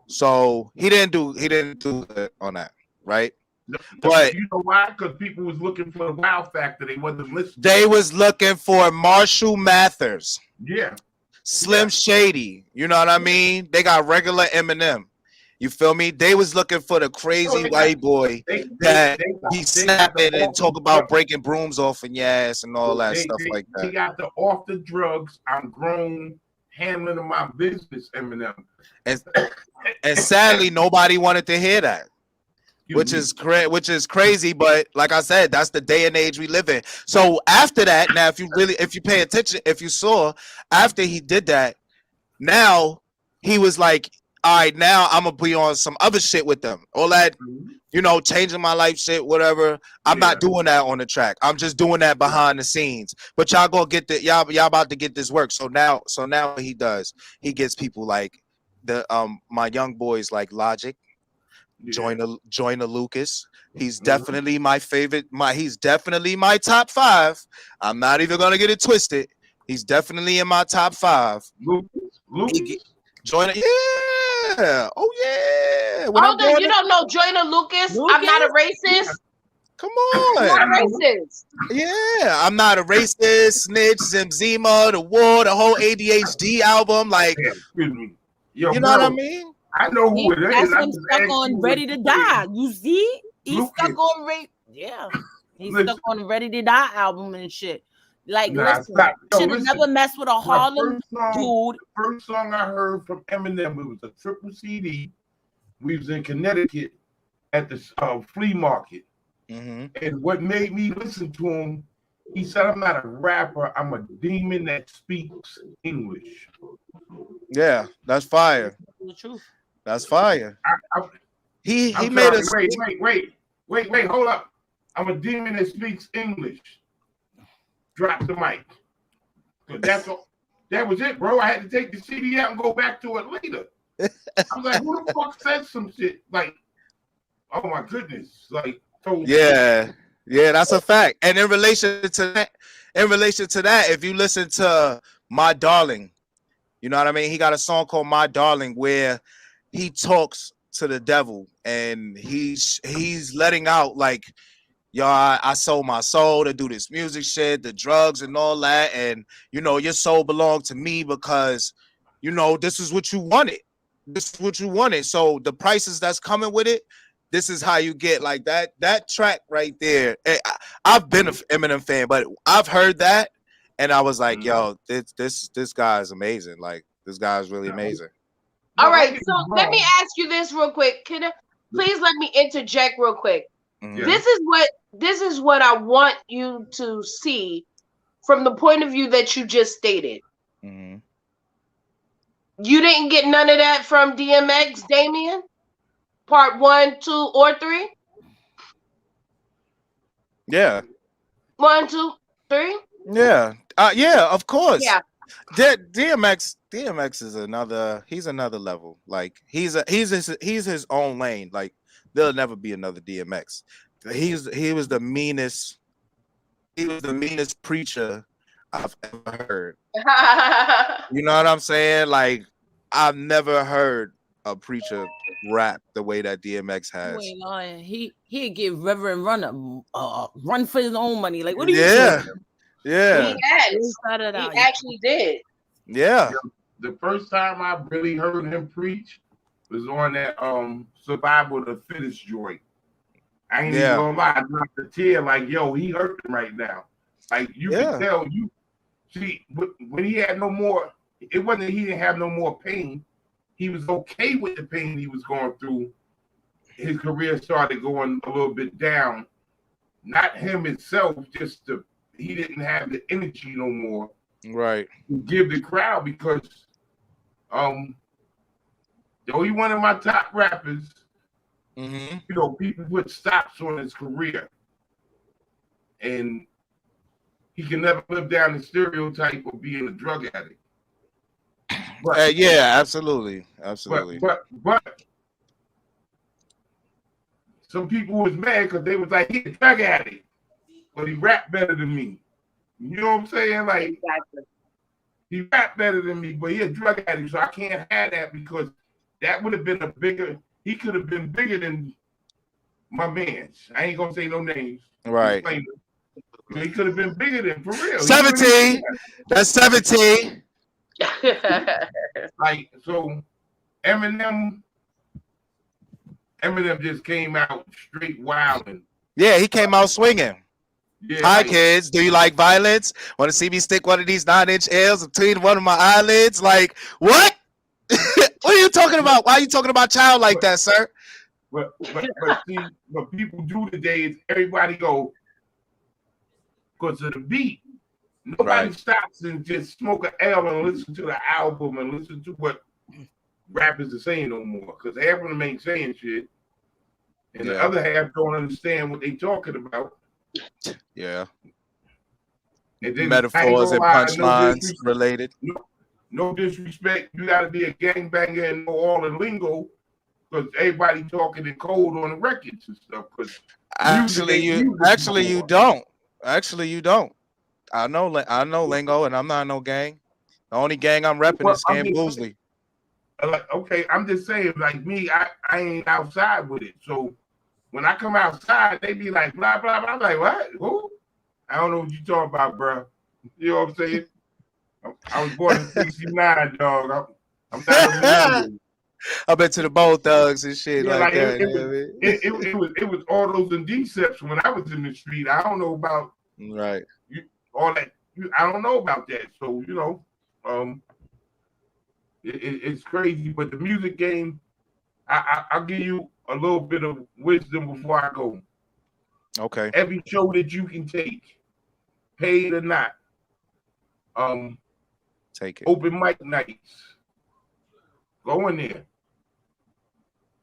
So he didn't do it on that, right? But you know why? Because people was looking for the wow factor. They wasn't listening. They was looking for Marshall Mathers. Yeah. Slim Shady, you know what I mean? They got regular Eminem. You feel me? They was looking for the crazy white boy that be snapping and talk about breaking brooms off in your ass and all that stuff like that. He got the off the drugs. I'm grown, handling my business, Eminem. And sadly, nobody wanted to hear that. Which is crazy, but like I said, that's the day and age we live in. So after that, now if you pay attention, if you saw after he did that, now he was like, all right, now I'm gonna be on some other shit with them. All that, changing my life shit, whatever. I'm not doing that on the track. I'm just doing that behind the scenes. But y'all gonna get y'all about to get this work. So now what he does, he gets people like the my young boys like Logic. Joyner Lucas. He's definitely my favorite. He's definitely my top 5. I'm not even gonna get it twisted. He's definitely in my top 5. Lucas? Joyner, yeah. Oh yeah. You don't know Joyner Lucas? I'm not a racist. Come on. I'm not a racist. Yeah, I'm not a racist. Snitch, Zima, The War, the whole ADHD album. Like, excuse me. Yo, you know what I mean? I know who it is. That's him stuck on Ready to Die. You see? He's stuck on He's stuck on Ready to Die album and shit. Like, listen, should have never messed with a Harlem dude. The first song I heard from Eminem, it was a triple CD. We was in Connecticut at the flea market. Mm-hmm. And what made me listen to him He said, "I'm not a rapper. I'm a demon that speaks English." Yeah, that's fire. The truth. That's fire. He I'm made sorry. us. Wait. Hold up. I'm a demon that speaks English. Drop the mic. That's all. That was it, bro. I had to take the CD out and go back to it later. I was like, "Who the fuck said some shit?" Like, oh my goodness. Like, so Yeah, that's a fact. And in relation to that, if you listen to My Darling, you know what I mean? He got a song called My Darling where he talks to the devil and he's letting out like, yo, I sold my soul to do this music shit, the drugs and all that. And, you know, your soul belonged to me because, you know, this is what you wanted. This is what you wanted. So the prices that's coming with it, this is how you get like that track right there. I've been an Eminem fan, but I've heard that and I was like, yo, this guy is amazing. Like, this guy is really amazing. All right, so let me ask you this real quick. Please let me interject real quick. Mhm. This is what I want you to see from the point of view that you just stated. Mhm. You didn't get none of that from DMX, Damien? Part 1, 2, or 3? Yeah. 1, 2, 3? Yeah. Yeah, of course. Yeah. DMX is he's another level. Like he's his own lane. Like there'll never be another DMX. He was the meanest preacher I've ever heard. You know what I'm saying? Like I've never heard a preacher rap the way that DMX has. You ain't lying. He'd give Reverend Run run for his own money. Like, what are you Yeah. doing? Yeah. He actually did. Yeah. The first time I really heard him preach was on that Survival of the Fittest joint. I ain't even gonna lie, I dropped a tear like, yo, he hurting right now. Like you can tell, you see when he had no more, it wasn't that he didn't have no more pain. He was okay with the pain he was going through. His career started going a little bit down. Not him himself, just he didn't have the energy no more. Right. To give the crowd because though he one of my top rappers, mm-hmm. you know, people put stops on his career. And he can never live down the stereotype of being a drug addict. But, yeah, absolutely. But some people was mad because they was like, he's a drug addict, but he rap better than me. You know what I'm saying? Like, exactly. He rap better than me, but he a drug addict, so I can't have that because that would have been he could have been bigger than my man's. I ain't gonna say no names. Right. He could have been bigger than, for real. 17. That's 17. Like, so Eminem just came out straight wilding. Yeah, he came out swinging. Yeah, Hi, kids. Do you like violence? Want to see me stick one of these 9-inch nails between one of my eyelids? Like, what? What are you talking about? Why are you talking about child like that, sir? But see, what people do today is everybody go because of the beat. Nobody stops and just smoke an L and listen to the album and listen to what rappers are saying no more. Because half of them ain't saying shit. And the other half don't understand what they talking about. Yeah. And then metaphors and punchlines related. No disrespect. You got to be a gangbanger and know all the lingo because everybody talking in code on the records and stuff. Actually, you don't. Actually, you don't. I know lingo, and I'm not no gang. The only gang I'm repping is Booslie. Like, okay, I'm just saying, like me, I ain't outside with it. So when I come outside, they be like, blah, blah, blah. I'm like, what? Who? I don't know what you talking about, bro. You know what I'm saying? I was born in 69, dog. I'm not a millennial. I've been to the Bone Thugs and shit like that. It was all those and Deceps when I was in the street. I don't know about all that. I don't know about that. So, you know, it's crazy. But the music game, I'll give you a little bit of wisdom before I go. Okay. Every show that you can take, paid or not, take it. open mic nights. Go in there.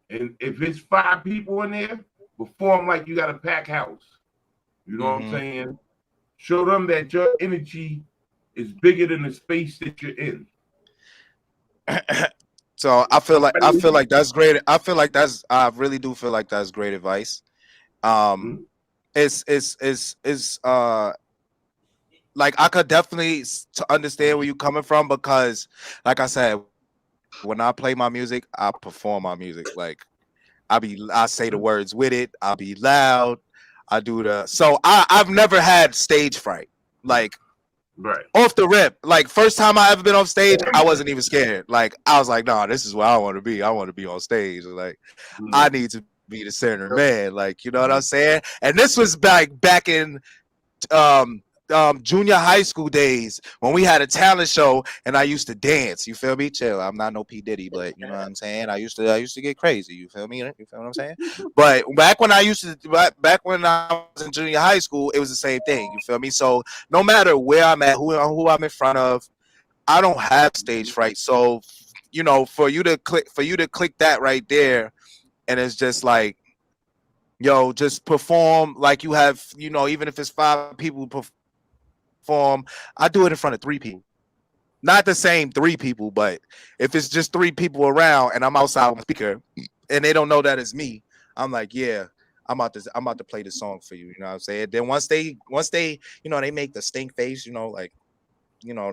And if it's 5 people in there, perform like you got a packed house. You know what I'm saying? Show them that your energy is bigger than the space that you're in. So I feel like that's great. I really do feel like that's great advice. It's like I could definitely understand where you're coming from, because like I said, when I play my music, I perform my music. Like I say the words with it, I'll be loud, I do so I've never had stage fright. Like right off the rip, like first time I ever been on stage, I wasn't even scared. Like I was like, nah, this is where I want to be. I want to be on stage. Like I need to be the center man. Like, you know what I'm saying? And this was back in junior high school days when we had a talent show and I used to dance. You feel me? Chill. I'm not no P Diddy, but you know what I'm saying? I used to get crazy. You feel me? You feel what I'm saying? But back when I was in junior high school, it was the same thing. You feel me? So no matter where I'm at, who I'm in front of, I don't have stage fright. So, you know, for you to click that right there, and it's just like, yo, just perform like you have, you know, even if it's 5 people perform, I do it in front of 3 people. Not the same 3 people, but if it's just 3 people around and I'm outside with a speaker and they don't know that it's me, I'm like, yeah, I'm about to play this song for you. You know what I'm saying? Then once they, you know, they make the stink face, you know, like, you know,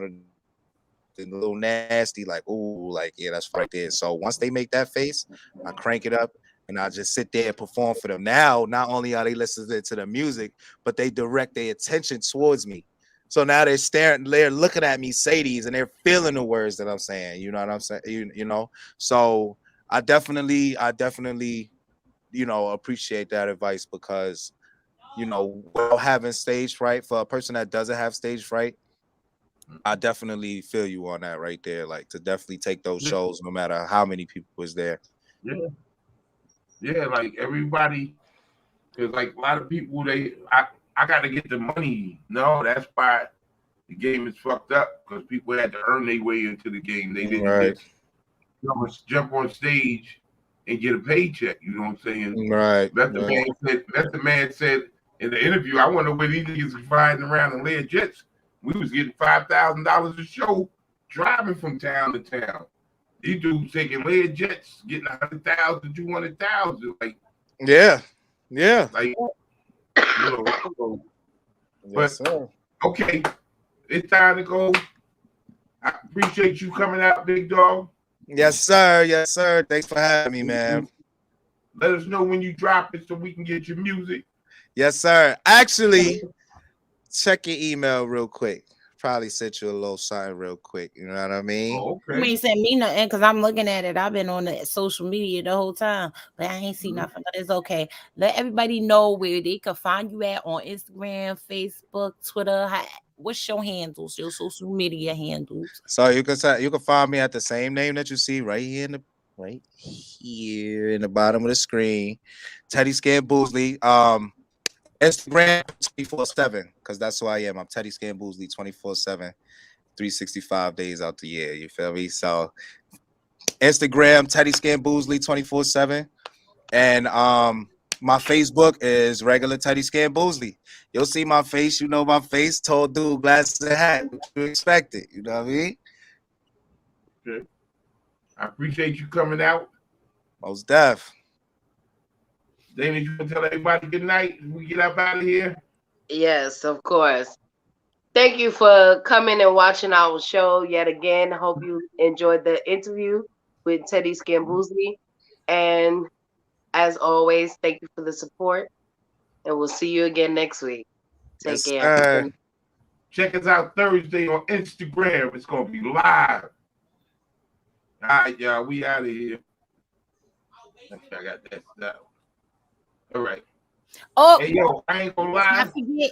the little nasty, like, ooh, like, yeah, that's right there. So once they make that face, I crank it up and I just sit there and perform for them. Now, not only are they listening to the music, but they direct their attention towards me. So now they're looking at me say these and they're feeling the words that I'm saying. You know what I'm saying? You know, so I definitely, you know, appreciate that advice, because, you know, without having stage fright, for a person that doesn't have stage fright, I definitely feel you on that right there. Like, to definitely take those shows no matter how many people is there. Yeah, like everybody, because like a lot of people, I got to get the money. No, that's why the game is fucked up, because people had to earn their way into the game. They didn't just jump on stage and get a paycheck. You know what I'm saying? Right. That's the man said in the interview. I wonder where these niggas are flying around in Lear jets. We was getting $5,000 a show driving from town to town. These dudes taking Lear jets, getting 100,000, 200,000. Like, yeah. Like, you know. Yes, But sir. okay, it's time to go. I appreciate you coming out, big dog. Yes, sir. Yes, sir. Thanks for having me, man. Let us know when you drop it so we can get your music. Yes, sir. Actually, check your email real quick. Probably sent you a little sign real quick. You know what I mean? Oh, okay. You ain't sent me nothing because I'm looking at it. I've been on the social media the whole time, but I ain't seen nothing. But it's okay. Let everybody know where they can find you at on Instagram, Facebook, Twitter. What's your handles? Your social media handles? So you can find me at the same name that you see right here in the bottom of the screen, Teddy Scan Booslie. Instagram 24/7, because that's who I am. I'm Teddy Scan Booslie 24/7, 365 days out the year. You feel me? So Instagram Teddy Scan Booslie 24/7, and my Facebook is regular Teddy Scan Booslie. You'll see my face. You know my face. Tall dude, glasses and hat. What you expect it? You know what I mean? Okay. I appreciate you coming out. Most def. Dana, you want to tell everybody good night as we get up out of here? Yes, of course. Thank you for coming and watching our show yet again. Hope you enjoyed the interview with Teddy Scambuzzi. And as always, thank you for the support. And we'll see you again next week. Take care. Check us out Thursday on Instagram. It's going to be live. All right, y'all. We out of here. I got that stuff. All right. Oh, hey, yo, I ain't gonna lie. I forget.